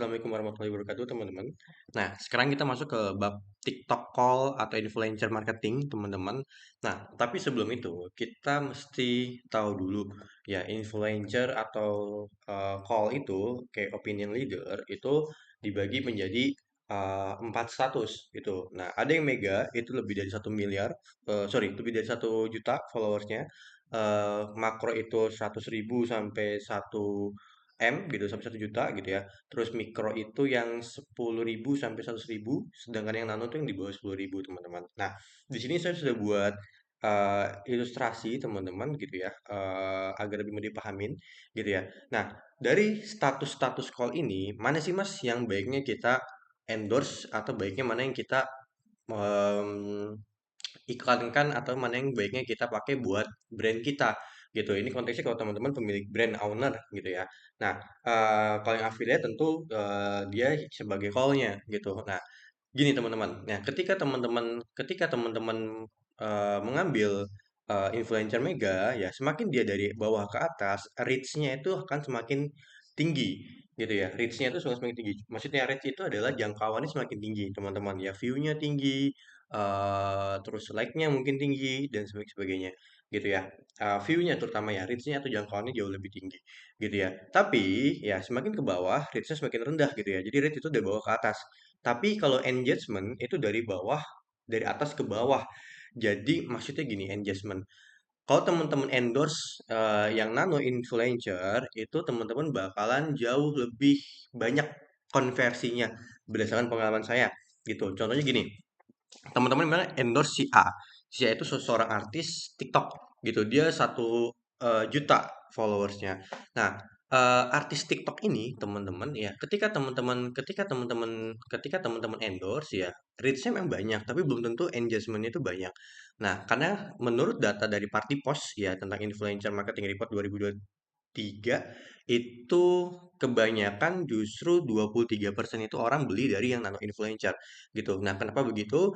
Assalamualaikum warahmatullahi wabarakatuh, teman-teman. Nah, sekarang kita masuk ke bab TikTok call atau influencer marketing, teman-teman. Nah, tapi sebelum itu, kita mesti tahu dulu ya, influencer atau call itu kayak opinion leader itu dibagi menjadi empat status gitu. Nah, ada yang mega itu lebih dari 1 miliar, sorry, lebih dari 1 juta followersnya. Makro itu 100.000 sampai 1 M gitu, sampai 1 juta gitu ya. Terus mikro itu yang 10.000 sampai 100.000, sedangkan yang nano itu yang di bawah 10.000, teman-teman. Nah, di sini saya sudah buat ilustrasi, teman-teman, gitu ya, agar lebih mudah dipahamin, gitu ya. Nah, dari status-status call ini, mana sih Mas yang baiknya kita endorse atau baiknya mana yang kita em, iklankan atau mana yang baiknya kita pakai buat brand kita gitu. Ini konteksnya kalau teman-teman pemilik brand owner gitu ya. Nah, kalau yang affiliate tentu dia sebagai call-nya gitu. Nah, gini teman-teman. Nah, ketika teman-teman mengambil influencer mega ya, semakin dia dari bawah ke atas, reach-nya itu akan semakin tinggi gitu ya. Reach-nya itu semakin tinggi. Maksudnya reach itu adalah jangkauannya semakin tinggi, teman-teman ya. View-nya tinggi, terus like-nya mungkin tinggi dan sebagainya gitu ya. View-nya terutama ya, reach-nya atau jangkauannya jauh lebih tinggi gitu ya. Tapi ya semakin ke bawah, reach-nya semakin rendah gitu ya. Jadi reach itu dari bawah ke atas. Tapi kalau engagement itu dari bawah, dari atas ke bawah. Jadi maksudnya gini, engagement. Kalau teman-teman endorse yang nano influencer, itu teman-teman bakalan jauh lebih banyak konversinya berdasarkan pengalaman saya gitu. Contohnya gini, teman-teman memang endorse si A. Si A itu seseorang artis TikTok gitu. Dia 1 juta followersnya. Nah, artis TikTok ini teman-teman ya, ketika teman-teman endorse ya, reach-nya memang banyak, tapi belum tentu engagement-nya itu banyak. Nah, karena menurut data dari Party Post ya tentang Influencer Marketing Report 2023 itu kebanyakan justru 23% itu orang beli dari yang nano influencer gitu. Nah, kenapa begitu?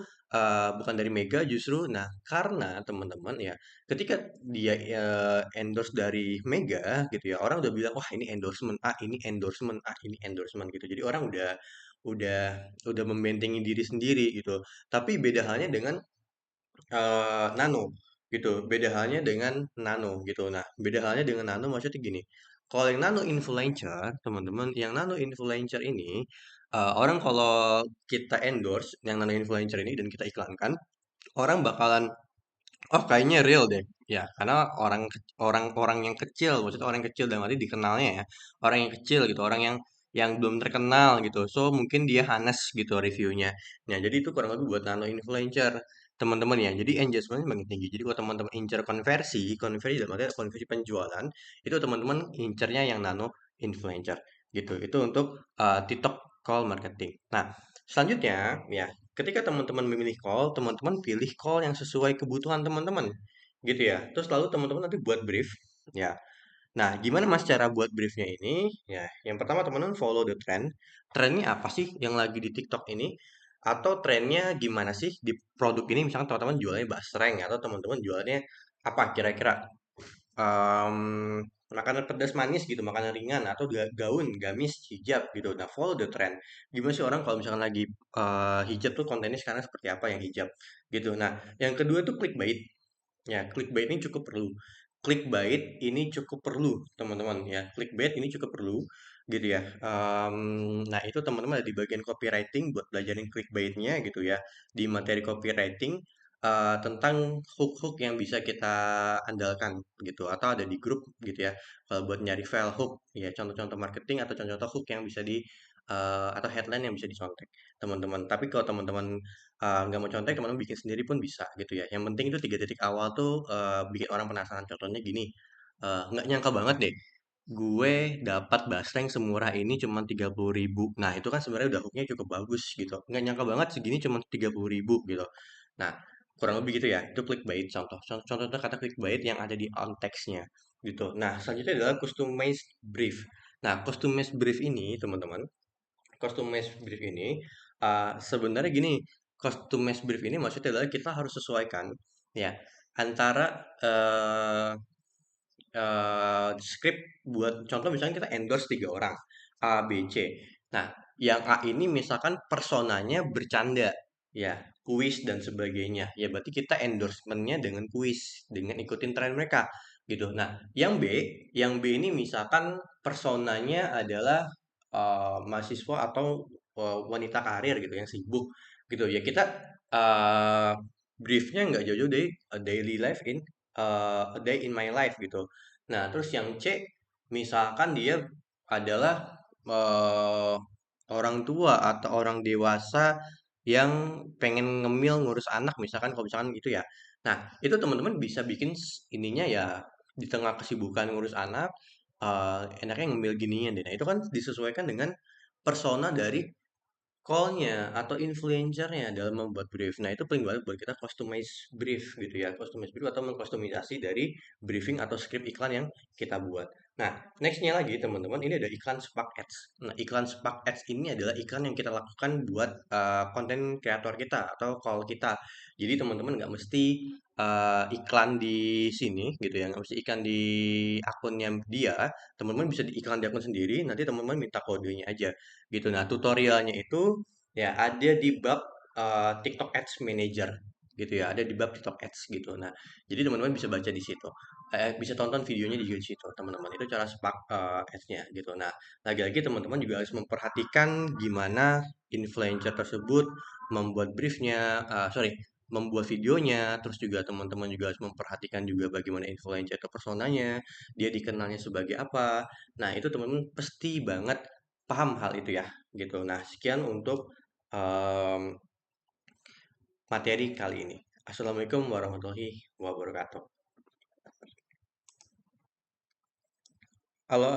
Bukan dari Mega justru. Nah, karena teman-teman ya, ketika dia endorse dari Mega gitu ya, orang udah bilang wah ini endorsement A, ini endorsement A, ini endorsement gitu. Jadi orang udah udah membentengi diri sendiri gitu. Tapi beda halnya dengan nano gitu. Beda halnya dengan nano gitu. Nah, beda halnya dengan nano maksudnya gini. Kalau yang nano influencer, teman-teman, yang nano influencer ini orang kalau kita endorse yang nano influencer ini dan kita iklankan, orang bakalan oh kayaknya real deh. Ya, karena orang-orang yang kecil, maksudnya orang yang kecil dalam arti dikenalnya ya. Orang yang kecil gitu, orang yang belum terkenal gitu. So, mungkin dia hanes gitu reviewnya. Nah, jadi itu kurang lebih buat nano influencer teman-teman ya. Jadi engagement makin tinggi. Jadi kalau teman-teman incer konversi, konversi dalam arti konversi penjualan, itu teman-teman incernya yang nano influencer gitu. Itu untuk TikTok call marketing. Nah, selanjutnya ya, ketika teman-teman memilih call, teman-teman pilih call yang sesuai kebutuhan teman-teman, gitu ya. Terus lalu teman-teman nanti buat brief, ya. Nah, gimana Mas cara buat briefnya ini? Ya, yang pertama teman-teman follow the trend. Trennya apa sih yang lagi di TikTok ini? Atau trennya gimana sih di produk ini? Misalkan teman-teman jualnya basreng atau teman-teman jualnya apa kira-kira? Mmm, makanan pedas manis gitu, makanan ringan atau gaun, gamis, hijab gitu. Nah, follow the trend. Gimana sih orang kalau misalkan lagi hijab tuh kontennya sekarang seperti apa yang hijab gitu. Nah, yang kedua tuh clickbait. Ya, clickbait ini cukup perlu. Clickbait ini cukup perlu, teman-teman ya. Clickbait ini cukup perlu gitu ya. Nah, itu teman-teman ada di bagian copywriting buat belajarin clickbaitnya gitu ya. Di materi copywriting tentang hook-hook yang bisa kita andalkan gitu atau ada di grup gitu ya. Kalau buat nyari file hook ya contoh-contoh marketing atau contoh-contoh hook yang bisa di atau headline yang bisa dicontek teman-teman. Tapi kalau teman-teman nggak mau contek, teman-teman bikin sendiri pun bisa gitu ya. Yang penting itu 3 titik awal tuh bikin orang penasaran. Contohnya gini, nggak nyangka banget deh, gue dapat basreng semurah ini cuma 30.000. Nah itu kan sebenarnya udah hooknya cukup bagus gitu. Nggak nyangka banget segini cuma 30.000 gitu. Nah kurang lebih gitu ya. Itu clickbait contoh. Contoh kata clickbait yang ada di on text-nya gitu. Nah selanjutnya adalah customized brief. Nah customized brief ini teman-teman, customized brief ini sebenarnya gini, customized brief ini maksudnya adalah kita harus sesuaikan ya antara script buat contoh misalnya kita endorse 3 orang A, B, C. Nah, yang A ini misalkan personanya bercanda, ya, kuis dan sebagainya. Ya, berarti kita endorsementnya dengan kuis, dengan ikutin tren mereka, gitu. Nah, yang B ini misalkan personanya adalah mahasiswa atau wanita karir gitu yang sibuk, gitu. Ya, kita uh, briefnya nggak jauh-jauh dari a daily life in a day in my life gitu. Nah, terus yang C misalkan dia adalah orang tua atau orang dewasa yang pengen ngemil ngurus anak misalkan kalau misalkan gitu ya. Nah, itu teman-teman bisa bikin ininya ya di tengah kesibukan ngurus anak enaknya ngemil ginian deh. Nah, itu kan disesuaikan dengan persona dari call-nya atau influencer-nya dalam membuat brief. Nah, itu paling banget buat kita customize brief gitu ya. Customize brief atau mengkustomisasi dari briefing atau script iklan yang kita buat. Nah, next-nya lagi teman-teman, ini ada iklan Spark Ads. Nah, iklan Spark Ads ini adalah iklan yang kita lakukan buat konten kreator kita atau call kita. Jadi teman-teman nggak mesti iklan di sini gitu ya, nggak mesti iklan di akunnya dia. Teman-teman bisa di iklan di akun sendiri, nanti teman-teman minta kodenya aja gitu. Nah, tutorialnya itu ya ada di bab TikTok Ads Manager gitu ya, ada di bab TikTok Ads gitu. Nah, jadi teman-teman bisa baca di situ. Bisa tonton videonya di situ, teman-teman. Itu cara spark ads-nya gitu. Nah, lagi-lagi teman-teman juga harus memperhatikan gimana influencer tersebut membuat briefnya, sorry, membuat videonya, terus juga teman-teman juga harus memperhatikan juga bagaimana influencer itu personanya, dia dikenalnya sebagai apa. Nah, itu teman-teman pasti banget paham hal itu ya, gitu. Nah, sekian untuk em, materi kali ini. Assalamualaikum warahmatullahi wabarakatuh. Halo,